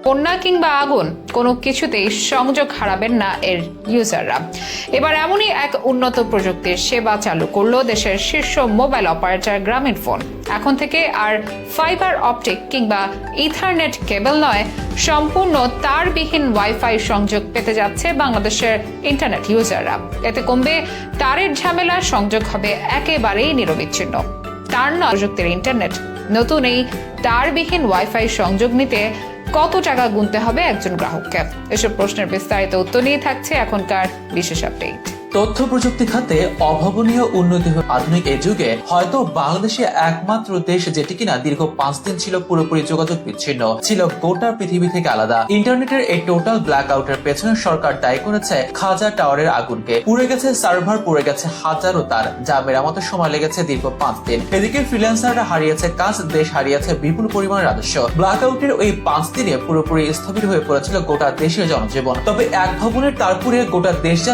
বন্যা কিংবা আগুন কোনো কিছুতেই সংযোগ হারাবেন না এর ইউজাররা। এবার এমনই এক উন্নত প্রযুক্তির সেবা চালু করলো দেশের শীর্ষ মোবাইল অপারেটর গ্রামীণফোন। এখন থেকে আর ফাইবার অপটিক কিংবা ইথারনেট কেবল নয়, সম্পূর্ণ তারবিহীন ওয়াইফাই সংযোগ পেতে যাচ্ছে বাংলাদেশের ইন্টারনেট ইউজাররা। এতে কমবে তারের ঝামেলা, সংযোগ হবে একেবারেই নিরবিচ্ছিন্ন। তার নয় প্রযুক্তির ইন্টারনেট। নতুন এই তারবিহীন ওয়াইফাই সংযোগ নিতে কত টাকা গুনতে হবে একজন গ্রাহককে? এসব প্রশ্নের বিস্তারিত উত্তর নিয়ে থাকছে এখনকার বিশেষ আপডেট। তথ্য প্রযুক্তি খাতে অভাবনীয় উন্নতি আধুনিক এই যুগে হয়তো বাংলাদেশে একমাত্র দেশ যেটি কিনা দীর্ঘ 5 দিন ছিল পুরোপুরি যোগাযোগ বিচ্ছিন্ন, ছিল গোটা পৃথিবী থেকে আলাদা। ইন্টারনেটের এই টোটাল ব্ল্যাক আউটের পেছনে সরকার দায়ী করেছে খাজা টাওয়ারের আগুনকে। পুড়ে গেছে সার্ভার, পুড়ে গেছে হাজারো তার, যা মেরামতের সময় লেগেছে দীর্ঘ 5 দিন। এদিকে ফ্রিল্যান্সাররা হারিয়েছে কাজ, দেশ হারিয়েছে বিপুল পরিমাণ রাজস্ব। ব্ল্যাক আউটের ওই 5 দিনে পুরোপুরি স্থবির হয়ে পড়েছিল গোটা দেশের জনজীবন। তবে এক ভবনের তার পুড়ে গোটা দেশ